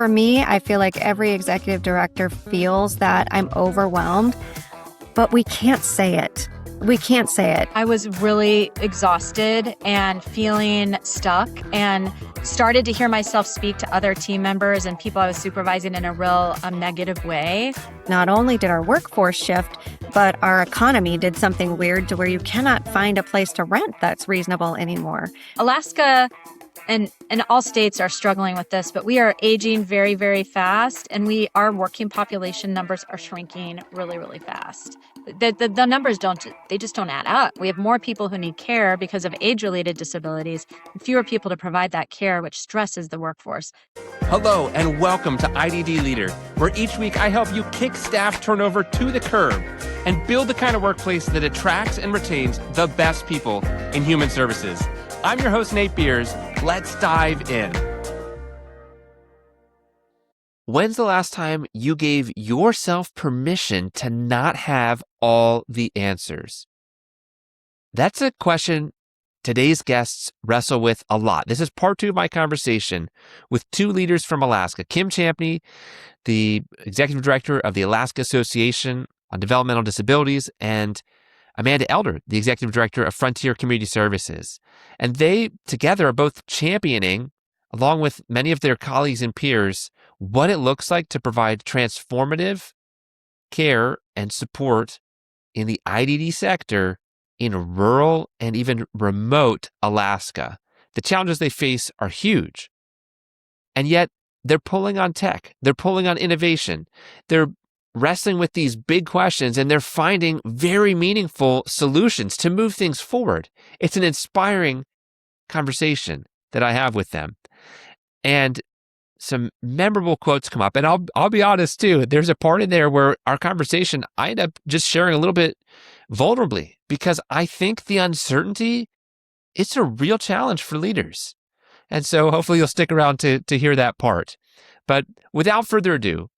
For me, I feel like every executive director feels that I'm overwhelmed, but we can't say it. We can't say it. I was really exhausted and feeling stuck and started to hear myself speak to other team members and people I was supervising in a real negative way. Not only did our workforce shift, but our economy did something weird to where you cannot find a place to rent that's reasonable anymore. Alaska and all states are struggling with this, but we are aging very, very fast, and our working population numbers are shrinking really, really fast. The numbers just don't add up. We have more people who need care because of age-related disabilities and fewer people to provide that care, which stresses the workforce. Hello, and welcome to IDD Leader, where each week I help you kick staff turnover to the curb and build the kind of workplace that attracts and retains the best people in human services. I'm your host, Nate Beers. Let's dive in. When's the last time you gave yourself permission to not have all the answers? That's a question today's guests wrestle with a lot. This is part 2 of my conversation with 2 leaders from Alaska, Kim Champney, the executive director of the Alaska Association on Developmental Disabilities, and Amanda Elder, the executive director of Frontier Community Services. And they together are both championing, along with many of their colleagues and peers, what it looks like to provide transformative care and support in the IDD sector in rural and even remote Alaska. The challenges they face are huge. And yet they're pulling on tech. They're pulling on innovation. They're wrestling with these big questions, and they're finding very meaningful solutions to move things forward. It's an inspiring conversation that I have with them. And some memorable quotes come up, and I'll be honest too, there's a part in there where our conversation, I end up just sharing a little bit vulnerably, because I think the uncertainty, it's a real challenge for leaders. And so hopefully you'll stick around to hear that part. But without further ado,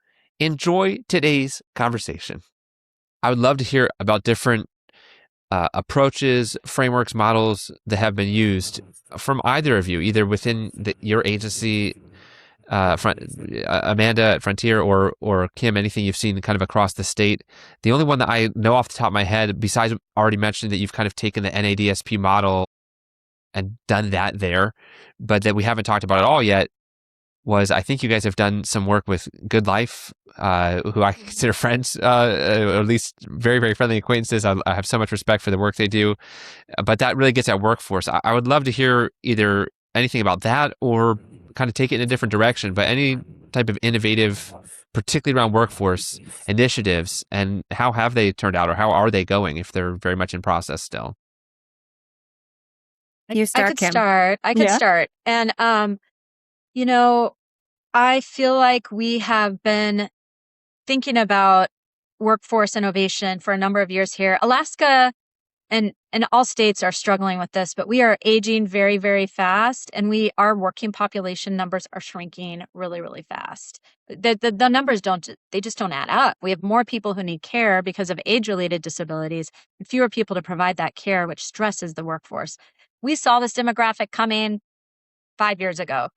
enjoy today's conversation. I would love to hear about different approaches, frameworks, models that have been used from either of you, either within your agency, Amanda at Frontier, or Kim, anything you've seen kind of across the state. The only one that I know off the top of my head, besides already mentioning that you've kind of taken the NADSP model and done that there, but that we haven't talked about at all yet, was I think you guys have done some work with Good Life, who I consider friends, or at least very, very friendly acquaintances. I have so much respect for the work they do, but that really gets at workforce. I would love to hear either anything about that or kind of take it in a different direction, but any type of innovative, particularly around workforce initiatives, and how have they turned out, or how are they going if they're very much in process still? You start, Kim. I could start. And, I feel like we have been thinking about workforce innovation for a number of years here. Alaska and all states are struggling with this, but we are aging very, very fast, and our working population numbers are shrinking really, really fast. The numbers just don't add up. We have more people who need care because of age-related disabilities and fewer people to provide that care, which stresses the workforce. We saw this demographic coming 5 years ago.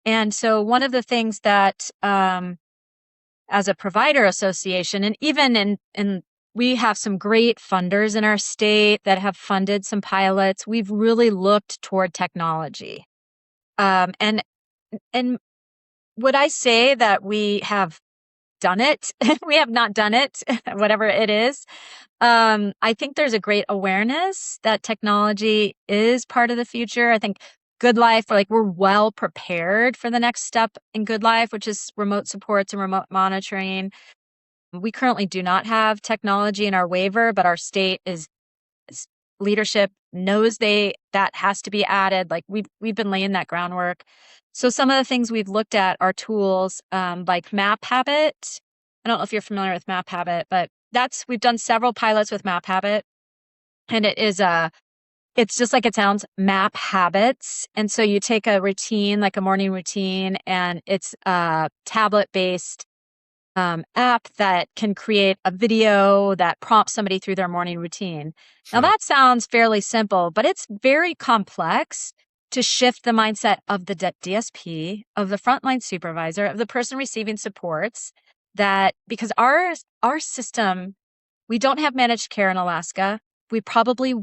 And so one of the things that, as a provider association, and even we have some great funders in our state that have funded some pilots, we've really looked toward technology. And would I say that we have done it? We have not done it, whatever it is. I think there's a great awareness that technology is part of the future. I think Good Life, we're well prepared for the next step in Good Life, which is remote supports and remote monitoring. We currently do not have technology in our waiver, but our state leadership knows that has to be added. We've been laying that groundwork. So some of the things we've looked at are tools like Map Habit. I don't know if you're familiar with Map Habit, but we've done several pilots with Map Habit, and it's just like it sounds, map habits. And so you take a routine, like a morning routine, and it's a tablet-based app that can create a video that prompts somebody through their morning routine. Now that sounds fairly simple, but it's very complex to shift the mindset of the DSP, of the frontline supervisor, of the person receiving supports, that because our system, we don't have managed care in Alaska. We probably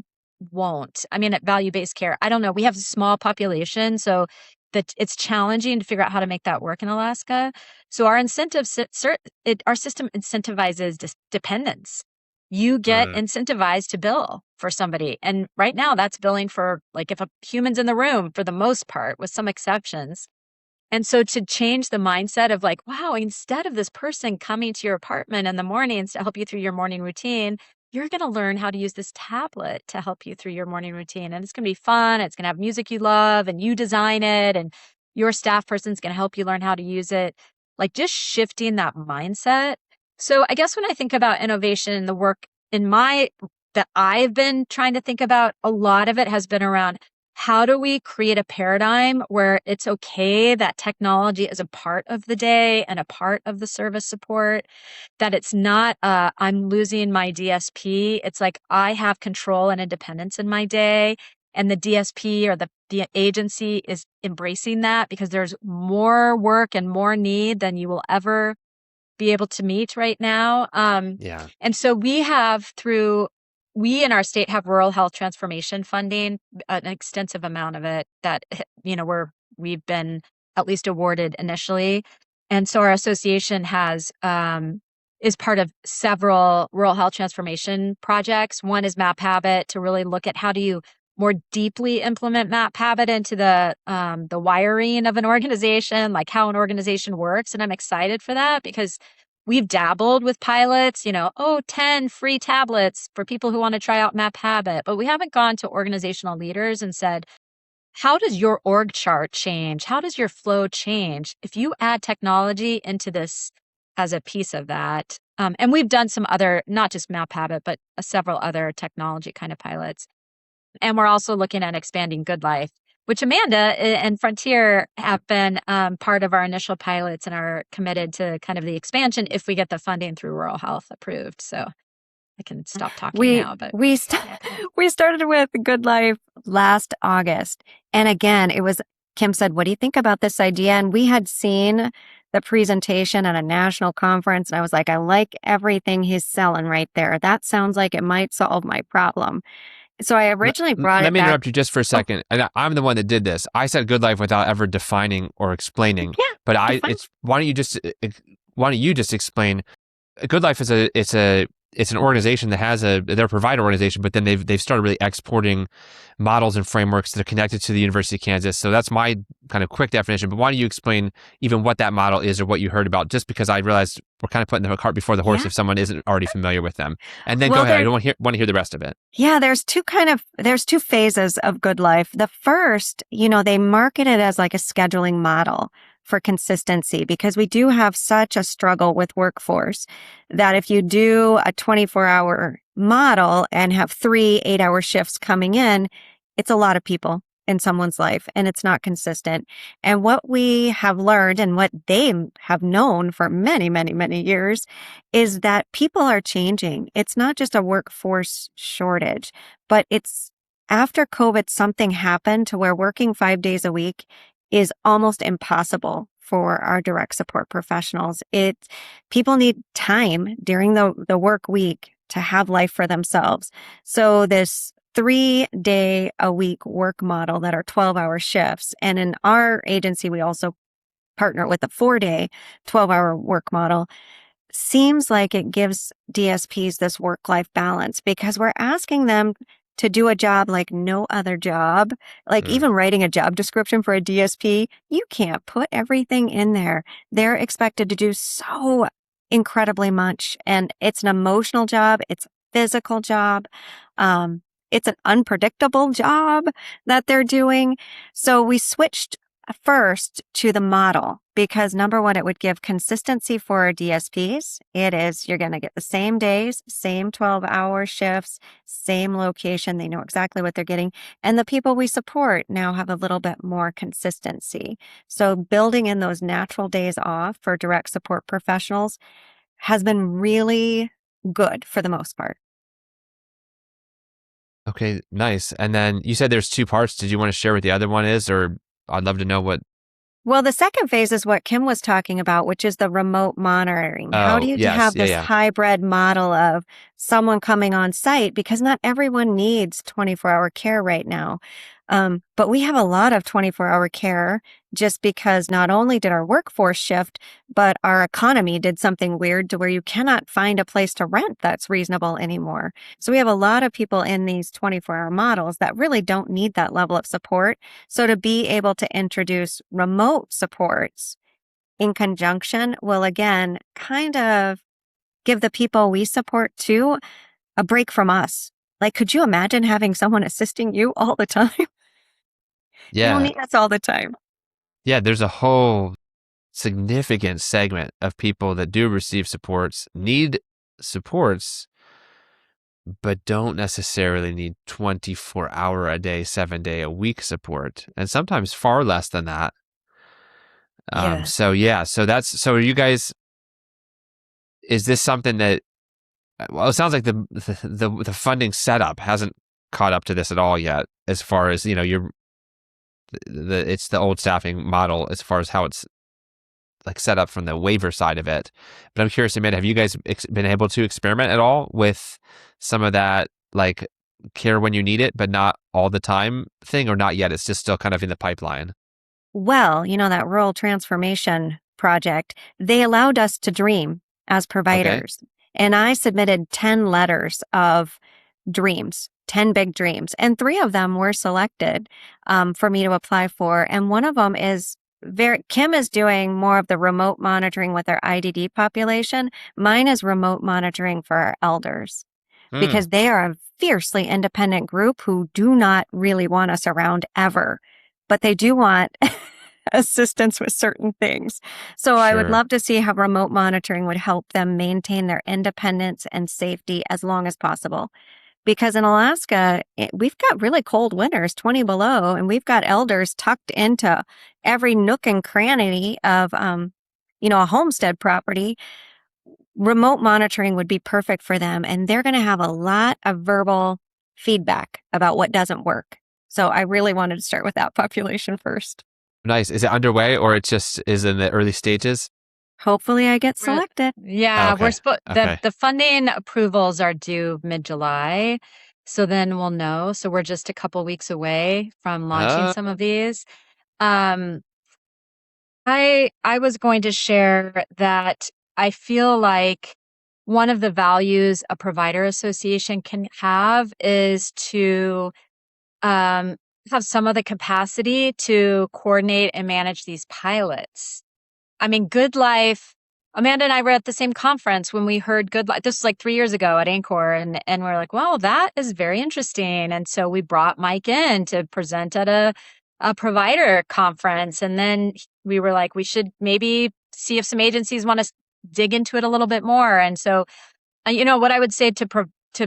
won't. I mean, at value-based care, I don't know. We have a small population, so that it's challenging to figure out how to make that work in Alaska. So our our system incentivizes dependence. You get incentivized to bill for somebody. And right now that's billing for, like, if a human's in the room for the most part, with some exceptions. And so to change the mindset of like, wow, instead of this person coming to your apartment in the mornings to help you through your morning routine, you're going to learn how to use this tablet to help you through your morning routine. And it's going to be fun. It's going to have music you love and you design it. And your staff person's going to help you learn how to use it. Like, just shifting that mindset. So I guess when I think about innovation, the work that I've been trying to think about, a lot of it has been around, how do we create a paradigm where it's okay that technology is a part of the day and a part of the service support, that it's not, I'm losing my DSP. It's like, I have control and independence in my day. And the DSP or the agency is embracing that, because there's more work and more need than you will ever be able to meet right now. And so we in our state have rural health transformation funding, an extensive amount of it that, we've been at least awarded initially. And so our association is part of several rural health transformation projects. One is Map Habit, to really look at how do you more deeply implement Map Habit into the wiring of an organization, like how an organization works. And I'm excited for that, because we've dabbled with pilots, 10 free tablets for people who want to try out Map Habit, but we haven't gone to organizational leaders and said, how does your org chart change? How does your flow change if you add technology into this as a piece of that? And we've done some other, not just Map Habit, but several other technology kind of pilots. And we're also looking at expanding Good Life, which Amanda and Frontier have been part of our initial pilots and are committed to kind of the expansion if we get the funding through Rural Health approved. So I can stop talking now. But we started with Good Life last August. And again, Kim said, what do you think about this idea? And we had seen the presentation at a national conference. And I was like, I like everything he's selling right there. That sounds like it might solve my problem. So I originally brought it back. Let me interrupt you just for a second. And I'm the one that did this. I said Good Life without ever defining or explaining. Yeah, but why don't you just explain? Good Life is it's an organization that has they're a provider organization, but then they've started really exporting models and frameworks that are connected to the University of Kansas. So that's my kind of quick definition. But why don't you explain even what that model is or what you heard about? Just because I realized we're kind of putting the cart before the horse if someone isn't already familiar with them. And then go ahead. I don't want to hear the rest of it. Yeah, there's two phases of Good Life. The first, they market it as like a scheduling model for consistency, because we do have such a struggle with workforce that if you do a 24-hour model and have 3 8-hour shifts coming in, it's a lot of people in someone's life and it's not consistent. And what we have learned and what they have known for many, many, many years is that people are changing. It's not just a workforce shortage, but it's after COVID, something happened to where working 5 days a week is almost impossible for our direct support professionals. People need time during the work week to have life for themselves. So this 3-day-a-week work model that are 12-hour shifts, and in our agency, we also partner with a 4-day, 12-hour work model, seems like it gives DSPs this work-life balance, because we're asking them to do a job like no other job. Like even writing a job description for a DSP, you can't put everything in there. They're expected to do so incredibly much. And it's an emotional job. It's a physical job. It's an unpredictable job that they're doing. So we switched first to the model because, number one, it would give consistency for our DSPs. You're going to get the same days, same 12-hour shifts, same location. They know exactly what they're getting. And the people we support now have a little bit more consistency. So building in those natural days off for direct support professionals has been really good for the most part. Okay, nice. And then you said there's two parts. Did you want to share what the other one is, or I'd love to know what? Well, the second phase is what Kim was talking about, which is the remote monitoring. How do Oh, you yes, have yeah, this yeah, hybrid model of someone coming on site? Because not everyone needs 24-hour care right now. But we have a lot of 24-hour care just because not only did our workforce shift, but our economy did something weird to where you cannot find a place to rent that's reasonable anymore. So we have a lot of people in these 24-hour models that really don't need that level of support. So to be able to introduce remote supports in conjunction will again kind of give the people we support too a break from us. Like, could you imagine having someone assisting you all the time? You don't yeah, need us all the time. yeah. There's a whole significant segment of people that do receive supports, need supports, but don't necessarily need 24-hour a day, 7-day a week support, and sometimes far less than that. Yeah. So yeah, so are you guys, is this something that, well, it sounds like the funding setup hasn't caught up to this at all yet, as far as, you're it's the old staffing model as far as how it's like set up from the waiver side of it. But I'm curious, Amanda, have you guys been able to experiment at all with some of that, like care when you need it, but not all the time thing, or not yet? It's just still kind of in the pipeline. Well, that rural transformation project, they allowed us to dream as Okay. providers. And I submitted 10 letters of dreams, 10 big dreams, and three of them were selected for me to apply for. And one of them is Kim is doing more of the remote monitoring with our IDD population. Mine is remote monitoring for our elders Hmm. because they are a fiercely independent group who do not really want us around ever, but they do want assistance with certain things. So I would Sure. love to see how remote monitoring would help them maintain their independence and safety as long as possible. Because in Alaska, we've got really cold winters, 20 below, and we've got elders tucked into every nook and cranny of, a homestead property. Remote monitoring would be perfect for them, and they're going to have a lot of verbal feedback about what doesn't work. So I really wanted to start with that population first. Nice. Is it underway, or it just is in the early stages? Hopefully I get We're- selected. Yeah, Okay. Okay. the funding approvals are due mid-July. So then we'll know. So we're just a couple weeks away from launching Uh, some of these. Um, I was going to share that I feel like one of the values a provider association can have is to um, have some of the capacity to coordinate and manage these pilots. I mean, Good Life. Amanda and I were at the same conference when we heard Good Life. This was like 3 years ago at Anchor, and we're like, "Well, that is very interesting." And so we brought Mike in to present at a provider conference, and then we were like, "We should maybe see if some agencies want to dig into it a little bit more." And so, what I would say to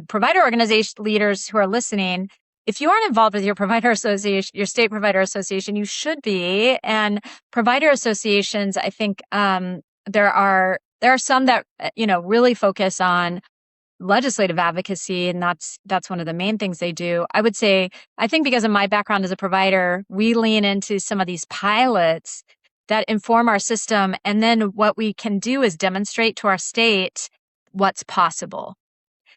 provider organization leaders who are listening, if you aren't involved with your provider association, your state provider association, you should be. And provider associations, I think there are some that really focus on legislative advocacy, and that's one of the main things they do. I would say, I think because of my background as a provider, we lean into some of these pilots that inform our system, and then what we can do is demonstrate to our state what's possible.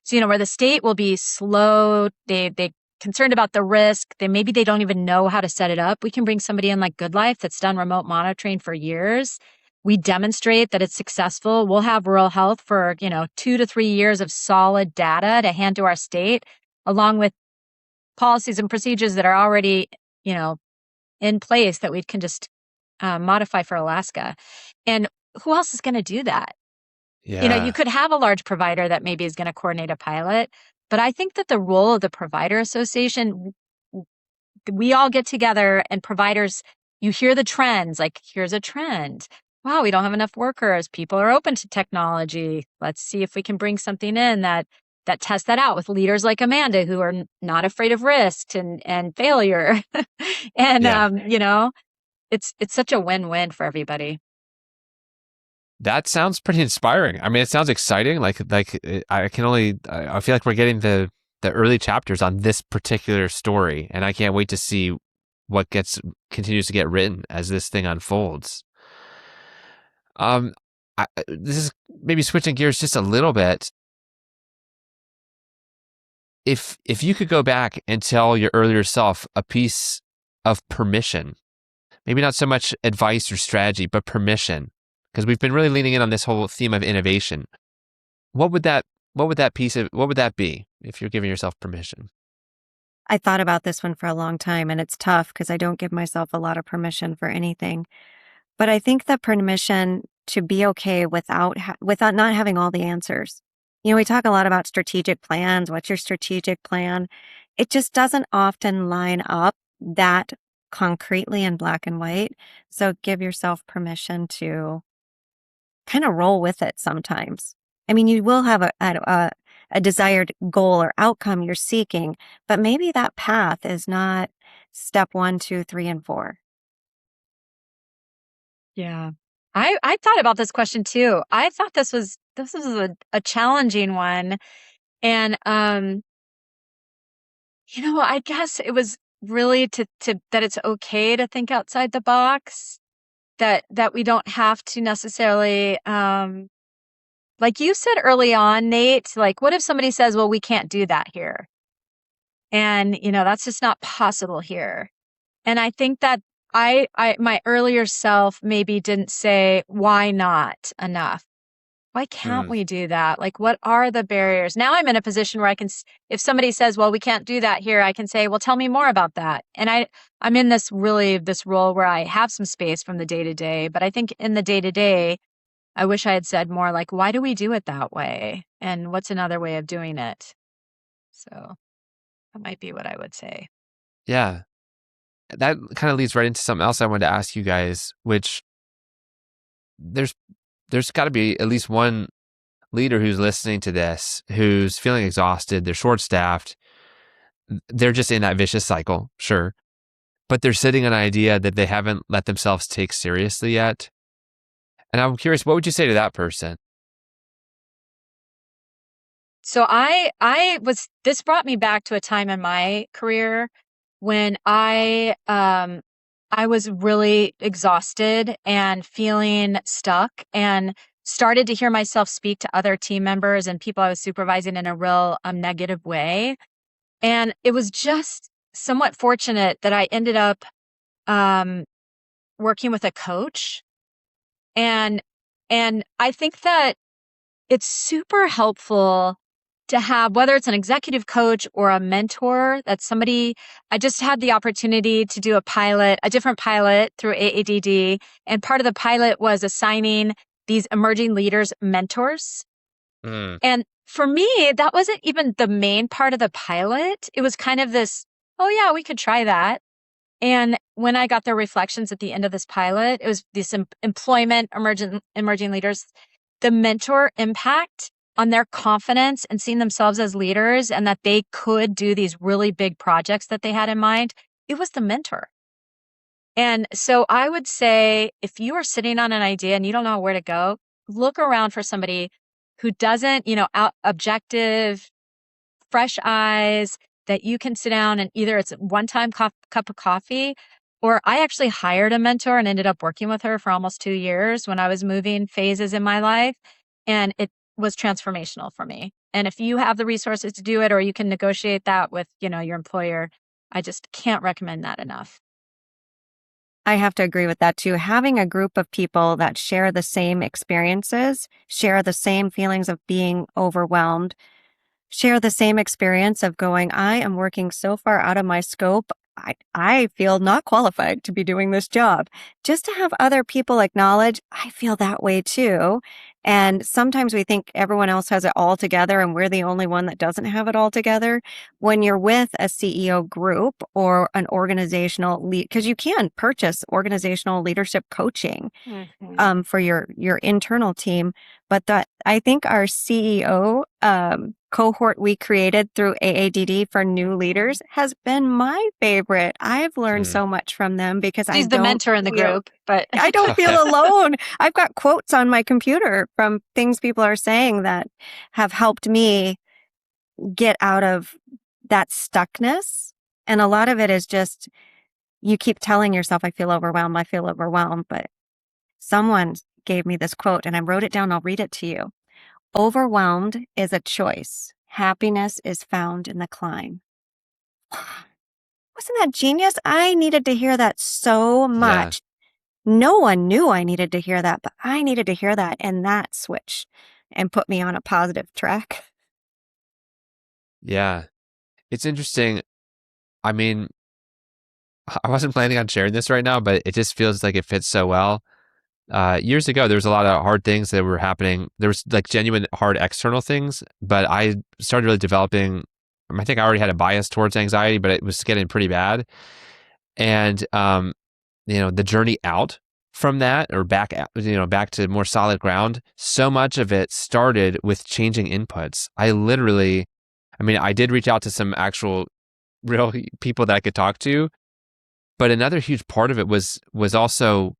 So, where the state will be slow, they concerned about the risk, maybe they don't even know how to set it up. We can bring somebody in like Good Life that's done remote monitoring for years. We demonstrate that it's successful. We'll have rural health for, 2 to 3 years of solid data to hand to our state, along with policies and procedures that are already, in place that we can just modify for Alaska. And who else is going to do that? You yeah. could have a large provider that maybe is going to coordinate a pilot, but I think that the role of the provider association, we all get together and providers, you hear the trends, like here's a trend. Wow, we don't have enough workers. People are open to technology. Let's see if we can bring something in that tests that out with leaders like Amanda, who are not afraid of risk and failure. And Yeah. it's such a win-win for everybody. That sounds pretty inspiring. I mean, it sounds exciting. I feel like we're getting the the early chapters on this particular story, and I can't wait to see what continues to get written as this thing unfolds. This is maybe switching gears just a little bit. If you could go back and tell your earlier self a piece of permission, maybe not so much advice or strategy, but permission, because we've been really leaning in on this whole theme of innovation. What would that be if you're giving yourself permission? I thought about this one for a long time, and it's tough because I don't give myself a lot of permission for anything. But I think the permission to be okay without not having all the answers. We talk a lot about strategic plans. What's your strategic plan? It just doesn't often line up that concretely in black and white. So give yourself permission to kind of roll with it sometimes. I mean, you will have a desired goal or outcome you're seeking, but maybe that path is not step 1, 2, 3, and 4. Yeah. I thought about this question too. I thought this was a challenging one. And I guess it was really to that it's okay to think outside the box, that we don't have to necessarily like you said early on, Nate, like what if somebody says, well, we can't do that here. And that's just not possible here. And I think that my earlier self maybe didn't say, why not enough? Why can't we do that? Like, what are the barriers? Now I'm in a position where I can, if somebody says, well, we can't do that here, I can say, well, tell me more about that. And I'm in this role where I have some space from the day to day, but I think in the day to day, I wish I had said more like, why do we do it that way? And what's another way of doing it? So that might be what I would say. Yeah. That kind of leads right into something else I wanted to ask you guys, which there's got to be at least one leader who's listening to this, who's feeling exhausted, they're short-staffed, they're just in that vicious cycle, sure, but they're sitting on an idea that they haven't let themselves take seriously yet. And I'm curious, what would you say to that person? So this brought me back to a time in my career when I was really exhausted and feeling stuck, and started to hear myself speak to other team members and people I was supervising in a real negative way. And it was just somewhat fortunate that I ended up working with a coach. And I think that it's super helpful to have, whether it's an executive coach or a mentor, that's somebody. I just had the opportunity to do a different pilot through AADD. And part of the pilot was assigning these emerging leaders mentors. And for me, that wasn't even the main part of the pilot. It was kind of this, oh yeah, we could try that. And when I got their reflections at the end of this pilot, it was this employment emerging leaders, the mentor impact on their confidence and seeing themselves as leaders, and that they could do these really big projects that they had in mind. It was the mentor. And so I would say, if you are sitting on an idea and you don't know where to go, look around for somebody who doesn't, objective, fresh eyes, that you can sit down and either it's a one-time cup of coffee, or I actually hired a mentor and ended up working with her for almost 2 years when I was moving phases in my life. And it was transformational for me. And if you have the resources to do it, or you can negotiate that with, your employer, I just can't recommend that enough. I have to agree with that too. Having a group of people that share the same experiences, share the same feelings of being overwhelmed, share the same experience of going, I am working so far out of my scope. I feel not qualified to be doing this job. Just to have other people acknowledge, I feel that way too. And sometimes we think everyone else has it all together and we're the only one that doesn't have it all together. When you're with a CEO group or an organizational lead, because you can purchase organizational leadership coaching for your internal team. But I think our CEO cohort we created through AADD for new leaders has been my favorite. I've learned so much from them because She's the mentor in the group, but I don't feel alone. I've got quotes on my computer from things people are saying that have helped me get out of that stuckness. And a lot of it is just, you keep telling yourself, I feel overwhelmed. But someone gave me this quote and I wrote it down. I'll read it to you. Overwhelmed is a choice. Happiness is found in the climb. Wasn't that genius? I needed to hear that so much. No one knew I needed to hear that, but I needed to hear that. And that switched and put me on a positive track. Yeah. It's interesting. I mean, I wasn't planning on sharing this right now, but it just feels like it fits so well. Years ago, there was a lot of hard things that were happening. There was like genuine hard external things, but I started really developing, I think I already had a bias towards anxiety, but it was getting pretty bad. And, the journey out from that or back to more solid ground, so much of it started with changing inputs. I did reach out to some actual real people that I could talk to, but another huge part of it was also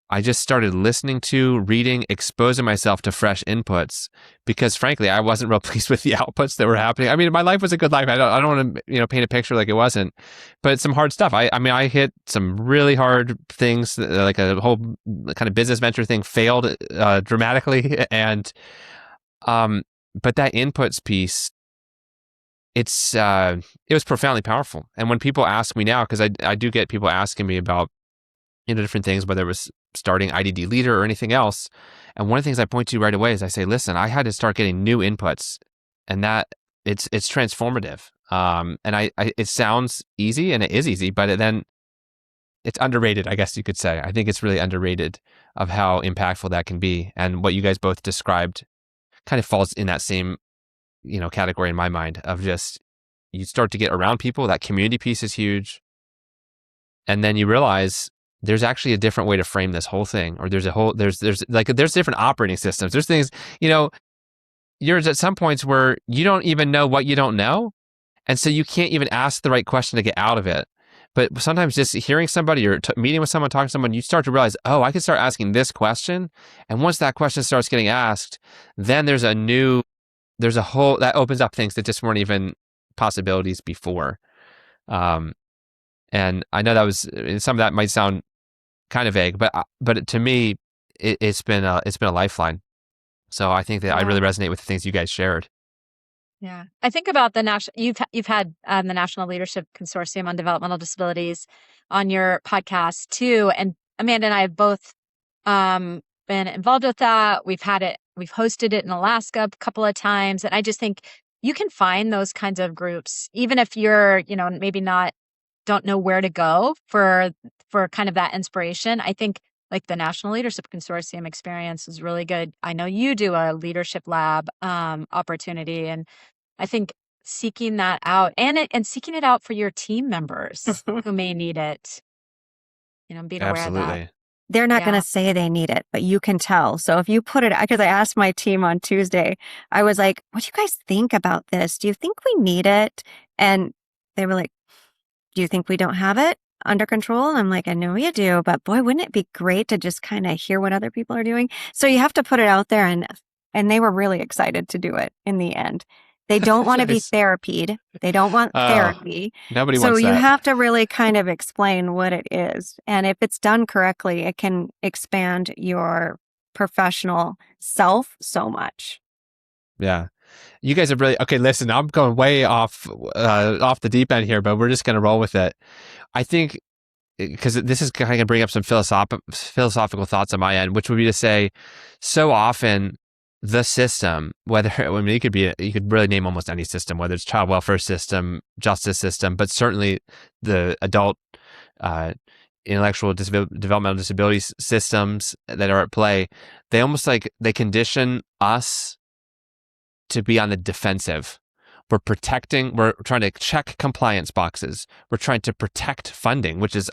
I just started listening to, reading, exposing myself to fresh inputs because frankly, I wasn't real pleased with the outputs that were happening. I mean, my life was a good life. I don't want to, paint a picture like it wasn't, but some hard stuff. I hit some really hard things, like a whole kind of business venture thing failed dramatically. And, but that inputs piece, it was profoundly powerful. And when people ask me now, because I do get people asking me about, different things, whether it was starting IDD Leader or anything else. And one of the things I point to right away is I say, listen, I had to start getting new inputs and that it's transformative. And it sounds easy and it is easy, but then it's underrated, I guess you could say. I think it's really underrated of how impactful that can be. And what you guys both described kind of falls in that same, category in my mind of just, you start to get around people. That community piece is huge. And then you realize there's actually a different way to frame this whole thing, or there's different operating systems. There's things, you're at some points where you don't even know what you don't know. And so you can't even ask the right question to get out of it. But sometimes just hearing somebody or meeting with someone, talking to someone, you start to realize, oh, I can start asking this question. And once that question starts getting asked, then there's a whole, that opens up things that just weren't even possibilities before. And I know that was, some of that might sound kind of vague, but to me, it's been a lifeline. So I think that I really resonate with the things you guys shared. Yeah, I think about you've had the National Leadership Consortium on Developmental Disabilities on your podcast too, and Amanda and I have both been involved with that. We've hosted it in Alaska a couple of times, and I just think you can find those kinds of groups, even if you're maybe don't know where to go for kind of that inspiration. I think like the National Leadership Consortium experience is really good. I know you do a leadership lab opportunity, and I think seeking that out and seeking it out for your team members who may need it, being aware of that. They're not going to say they need it, but you can tell. So if you put it, because I asked my team on Tuesday, I was like, what do you guys think about this? Do you think we need it? And they were like, do you think we don't have it under control? And I'm like, I know you do, but boy, wouldn't it be great to just kind of hear what other people are doing? So you have to put it out there, and they were really excited to do it in the end. They don't want to be therapied. They don't want therapy. Nobody wants that. So you have to really kind of explain what it is. And if it's done correctly, it can expand your professional self so much. Yeah. You guys are really, okay, listen, I'm going way off the deep end here, but we're just going to roll with it. I think, because this is kind of going to bring up some philosophical thoughts on my end, which would be to say, so often the system, you could really name almost any system, whether it's child welfare system, justice system, but certainly the adult intellectual developmental disabilities systems that are at play, they almost they condition us to be on the defensive. We're trying to check compliance boxes. We're trying to protect funding, which is,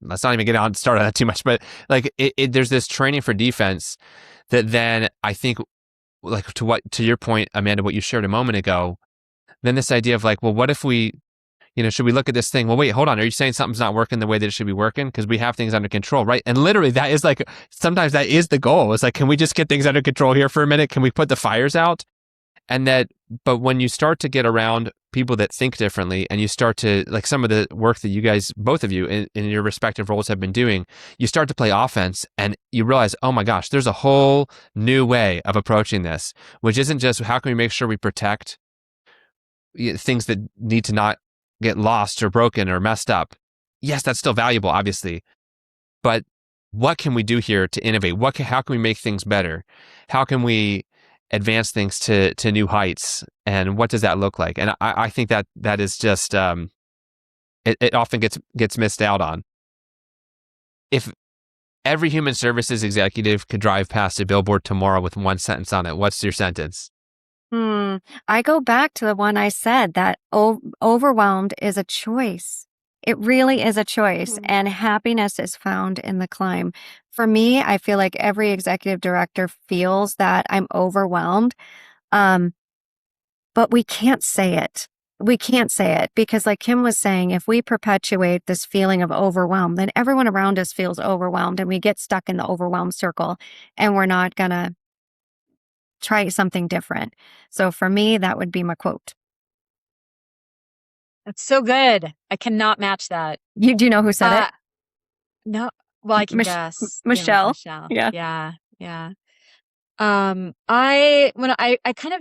let's not even start on that too much, but there's this training for defense that then I think, to your point, Amanda, what you shared a moment ago, then this idea of well, what if we, should we look at this thing? Well, wait, hold on. Are you saying something's not working the way that it should be working? Because we have things under control, right? And literally that is sometimes that is the goal. It's can we just get things under control here for a minute? Can we put the fires out? But when you start to get around people that think differently, and you start to, like some of the work that you guys, both of you in your respective roles have been doing, you start to play offense and you realize, oh my gosh, there's a whole new way of approaching this, which isn't just how can we make sure we protect things that need to not get lost or broken or messed up. Yes, that's still valuable, obviously, but what can we do here to innovate? How can we make things better? How can we advance things to new heights? And what does that look like? And I think that is just it often gets missed out on. If every human services executive could drive past a billboard tomorrow with one sentence on it, what's your sentence? I go back to the one I said, that overwhelmed is a choice. It really is a choice, and happiness is found in the climb. For me, I feel like every executive director feels that I'm overwhelmed, but we can't say it. We can't say it because, like Kim was saying, if we perpetuate this feeling of overwhelm, then everyone around us feels overwhelmed, and we get stuck in the overwhelmed circle, and we're not going to try something different. So for me, that would be my quote. That's so good. I cannot match that. Do you know who said it? No. Well, I can guess. Michelle. Michelle. Yeah. Yeah. I kind of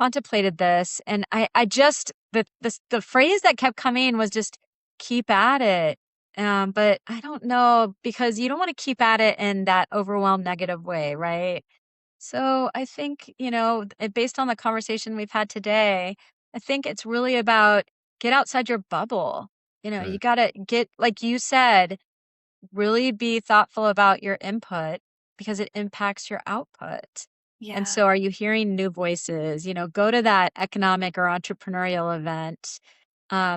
contemplated this, and I just the phrase that kept coming was just keep at it. But I don't know, because you don't want to keep at it in that overwhelmed negative way, right? So I think, based on the conversation we've had today, I think it's really about get outside your bubble. You got to get, like you said, really be thoughtful about your input because it impacts your output. Yeah. And so are you hearing new voices? Go to that economic or entrepreneurial event,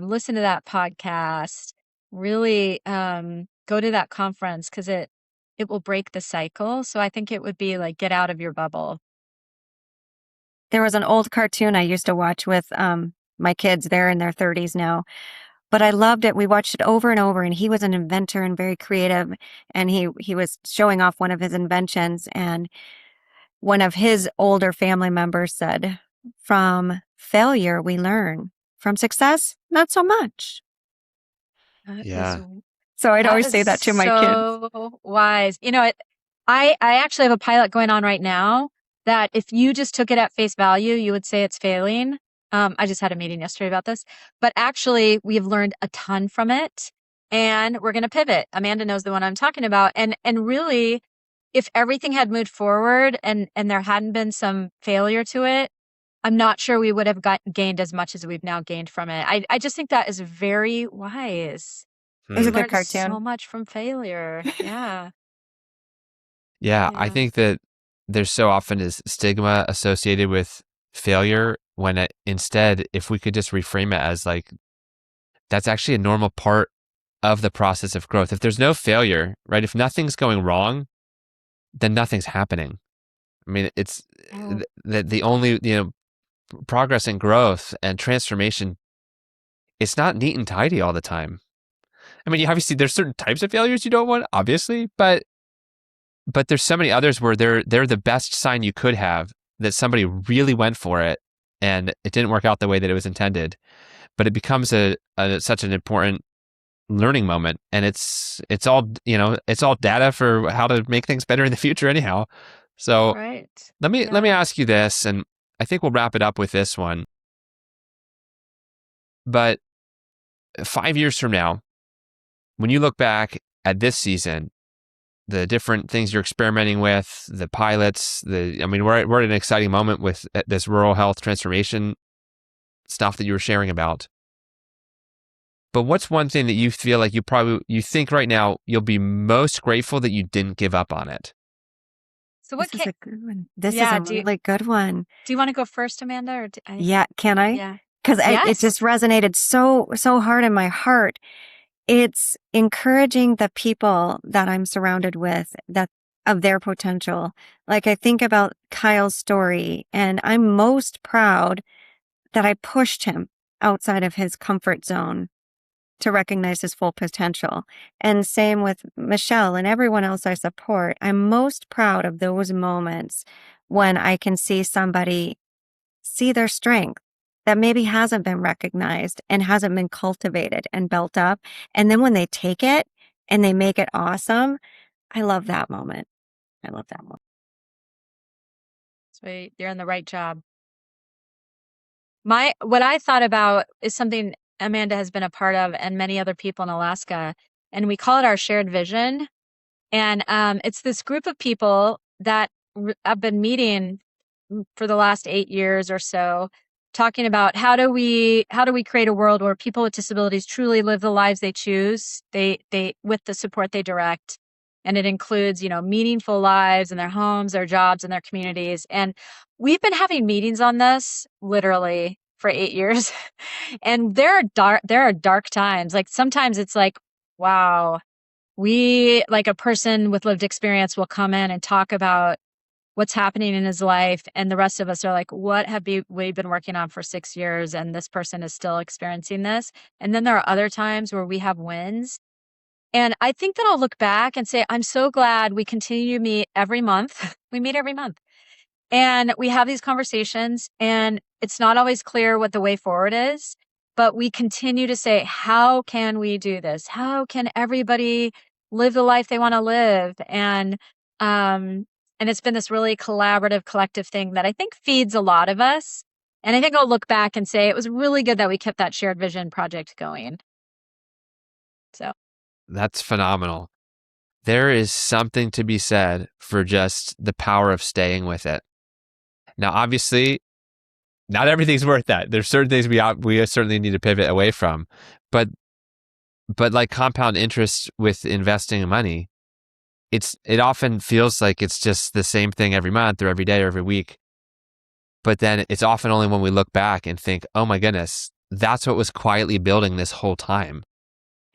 listen to that podcast, really go to that conference, because it will break the cycle. So I think it would be like, get out of your bubble. There was an old cartoon I used to watch with my kids. They're in their 30s now, but I loved it. We watched it over and over, and he was an inventor and very creative, and he was showing off one of his inventions, and one of his older family members said, "From failure, we learn. From success, not so much." Yeah. So I'd always say that to my kids. So wise. I actually have a pilot going on right now that if you just took it at face value, you would say it's failing. I just had a meeting yesterday about this, but actually we've learned a ton from it, and we're going to pivot. Amanda knows the one I'm talking about. And really, if everything had moved forward and there hadn't been some failure to it, I'm not sure we would have gained as much as we've now gained from it. I just think that is very wise. It was a good Learned cartoon. so much from failure. Yeah. Yeah, I think that there's so often is stigma associated with failure, when instead, if we could just reframe it as like, that's actually a normal part of the process of growth. If there's no failure, right? If nothing's going wrong, then nothing's happening. I mean, it's the only, progress and growth and transformation, it's not neat and tidy all the time. I mean, obviously there's certain types of failures you don't want, obviously, but there's so many others where they're the best sign you could have that somebody really went for it and it didn't work out the way that it was intended. But it becomes such an important learning moment, and it's all data for how to make things better in the future anyhow. So right. let me ask you this, and I think we'll wrap it up with this one. But 5 years from now, when you look back at this season, the different things you're experimenting with, the pilots, we're at an exciting moment with this rural health transformation stuff that you were sharing about. But what's one thing that you feel like you think right now you'll be most grateful that you didn't give up on it? So this is a good one. This is a really good one. Do you want to go first, Amanda? Or can I? Yeah. Because it just resonated so hard in my heart. It's encouraging the people that I'm surrounded with of their potential. Like, I think about Kyle's story, and I'm most proud that I pushed him outside of his comfort zone to recognize his full potential. And same with Michelle and everyone else I support. I'm most proud of those moments when I can see somebody see their strength that maybe hasn't been recognized and hasn't been cultivated and built up. And then when they take it and they make it awesome, I love that moment. I love that moment. Sweet. You're in the right job. What I thought about is something Amanda has been a part of and many other people in Alaska, and we call it our shared vision. And it's this group of people that I've been meeting for the last 8 years or so, talking about how do we create a world where people with disabilities truly live the lives they choose, they with the support they direct. And it includes, meaningful lives in their homes, their jobs, and their communities. And we've been having meetings on this literally for 8 years. And there are dark times. Like sometimes it's like, wow, like a person with lived experience will come in and talk about what's happening in his life. And the rest of us are like, what have we been working on for 6 years? And this person is still experiencing this. And then there are other times where we have wins. And I think that I'll look back and say, I'm so glad we continue to meet every month. We meet every month. And we have these conversations, and it's not always clear what the way forward is, but we continue to say, how can we do this? How can everybody live the life they want to live? And it's been this really collaborative, collective thing that I think feeds a lot of us. And I think I'll look back and say it was really good that we kept that shared vision project going. So That's phenomenal. There is something to be said for just the power of staying with it. Now, obviously, not everything's worth that. There's certain things we certainly need to pivot away from, but like compound interest with investing money, it often feels like it's just the same thing every month or every day or every week. But then it's often only when we look back and think, oh my goodness, that's what was quietly building this whole time.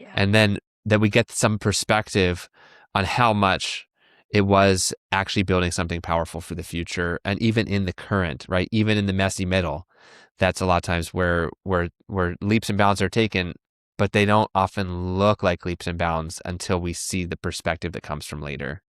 yeah. And then that we get some perspective on how much it was actually building something powerful for the future. And even in the current, right? Even in the messy middle, that's a lot of times where leaps and bounds are taken, but they don't often look like leaps and bounds until we see the perspective that comes from later.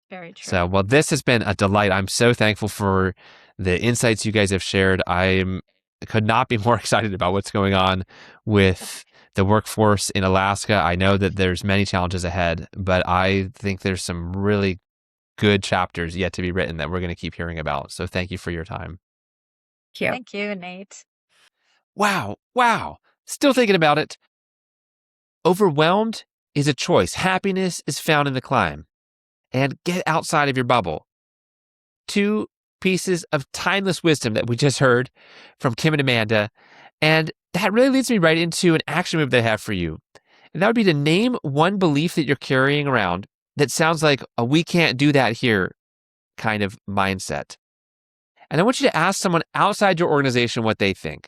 Very true. So, well, this has been a delight. I'm so thankful for the insights you guys have shared. I could not be more excited about what's going on with the workforce in Alaska. I know that there's many challenges ahead, but I think there's some really good chapters yet to be written that we're going to keep hearing about. So thank you for your time. Thank you, Nate. Wow. Still thinking about it. Overwhelmed is a choice. Happiness is found in the climb. And get outside of your bubble. 2 pieces of timeless wisdom that we just heard from Kim and Amanda. And that really leads me right into an action move that I have for you. And that would be to name one belief that you're carrying around that sounds like a we can't do that here kind of mindset. And I want you to ask someone outside your organization what they think.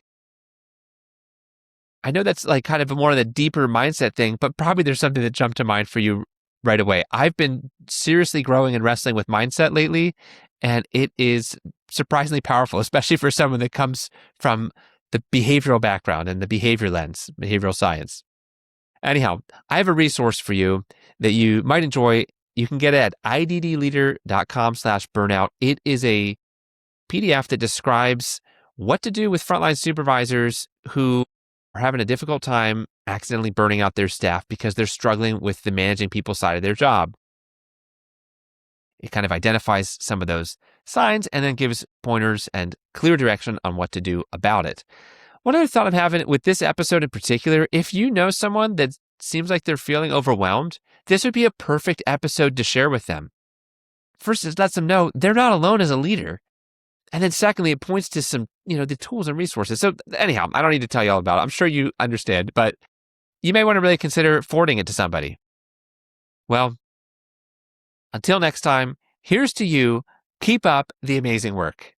I know that's like kind of more of the deeper mindset thing, but probably there's something that jumped to mind for you right away. I've been seriously growing and wrestling with mindset lately, and it is surprisingly powerful, especially for someone that comes from the behavioral background and the behavior lens, behavioral science. Anyhow, I have a resource for you that you might enjoy. You can get it at iddleader.com/burnout. It is a PDF that describes what to do with frontline supervisors who are having a difficult time accidentally burning out their staff because they're struggling with the managing people side of their job. It kind of identifies some of those signs and then gives pointers and clear direction on what to do about it. One other thought I'm having with this episode in particular, if you know someone that seems like they're feeling overwhelmed, this would be a perfect episode to share with them. First, it lets them know they're not alone as a leader. And then secondly, it points to some, the tools and resources. So anyhow, I don't need to tell you all about it. I'm sure you understand, but you may want to really consider forwarding it to somebody. Well, until next time, here's to you. Keep up the amazing work.